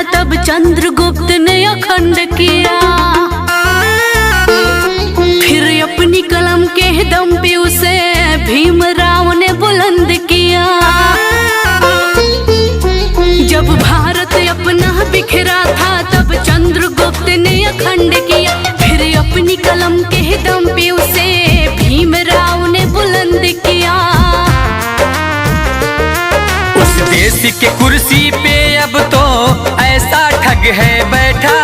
तब चंद्रगुप्त ने अखंड किया। फिर अपनी कलम के दम पे उसे भीमराव ने बुलंद किया। जब भारत अपना बिखरा था तब चंद्रगुप्त ने अखंड किया। फिर अपनी कलम के दम पे उसे भीमराव ने बुलंद किया। उस देश के कुर्सी पे अब तो ऐसा ठग है बैठा।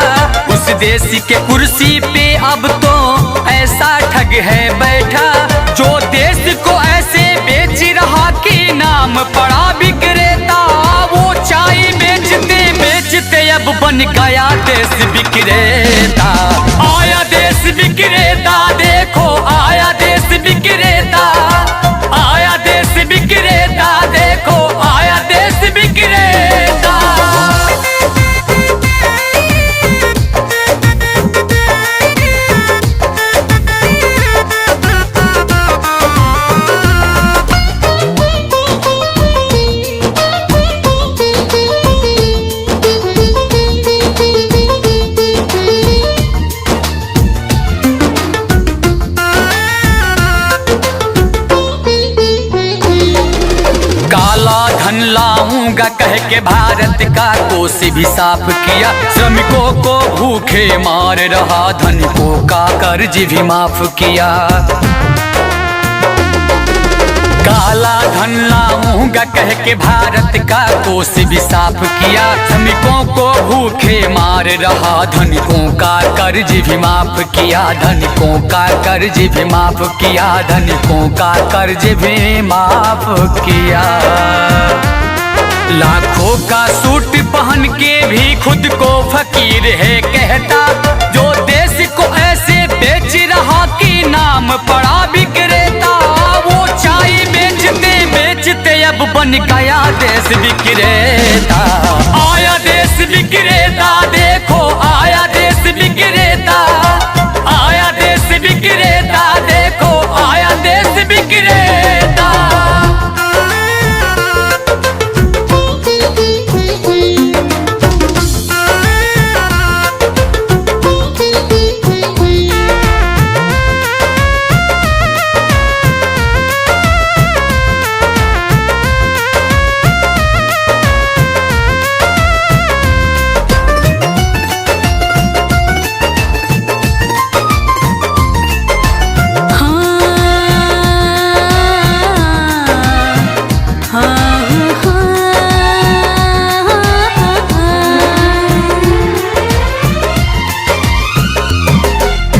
उस देश के कुर्सी पे अब तो ऐसा ठग है बैठा। जो देश को ऐसे बेच रहा कि नाम पड़ा विक्रेता। वो चाय बेचते बेचते अब बन गया देश विक्रेता। आया देश विक्रेता, देखो आया देश विक्रेता। आया देश विक्रेता, देखो आया देश विक्रेता। काला धन लाऊंगा कह के भारत का कोष भी साफ किया। श्रमिकों को भूखे मार रहा, धनिकों का कर्ज भी माफ किया। काला धन लाऊंगा कह के भारत का कोष भी साफ किया। श्रमिकों को भूखे मार रहा, धनिकों का कर्ज भी माफ किया। धनिकों का कर्ज भी माफ किया। धनिकों का कर्ज भी माफ किया। लाखों का सूट पहन के भी खुद को फकीर है कहता। जो देश को ऐसे बेच रहा कि नाम पड़ा विक्रेता। वो चाय बेचते बेचते अब बन गया देश विक्रेता। आया देश विक्रेता, देखो आया देश विक्रेता। आया देश विक्रेता, देखो आया देश विक्रेता।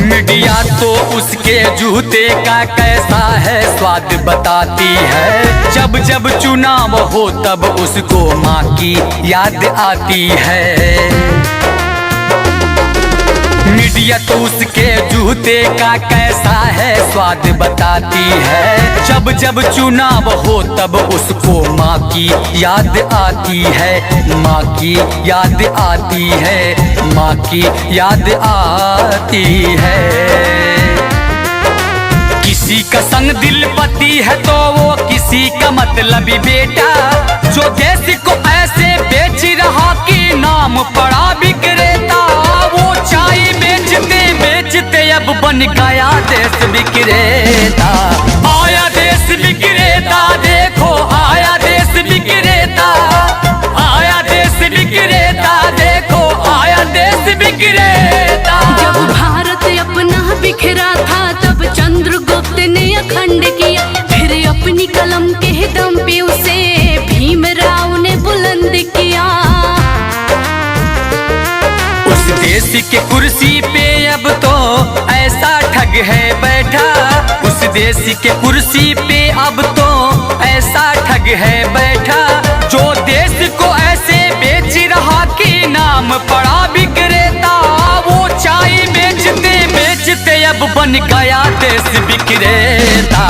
मीडिया तो उसके जूते का कैसा है स्वाद बताती है। जब जब चुनाव हो तब उसको माँ की याद आती है। मीडिया तो उसके जूते का कैसा है स्वाद बताती है। जब जब चुनाव हो तब उसको माँ की याद आती है। माँ की याद आती है। माँ की याद आती है। किसी का संग दिल पति है तो वो किसी का मतलबी बेटा। जो देश को ऐसे बेच रहा कि नाम पड़ा विक्रेता। वो चाय बेचते बेचते अब बन गया देश विक्रेता। आया देश विक्रेता, देखो आया देश विक्रेता। आया देश विक्रेता, देखो आया देश विक्रेता। जब भारत अपना बिखरा था तब चंद्रगुप्त ने अखंड किया। फिर अपनी कलम के दम पे उसे भीमराव ने बुलंद किया। उस देश के कुर्सी पे अब तो ऐसा ठग है बैठा। उस देश के कुर्सी पे अब तो ऐसा ठग है बैठा। जो देश को ऐसे बेच रहा कि नाम पड़ा विक्रेता। वो चाय बेचते बेचते अब बन गया देश विक्रेता।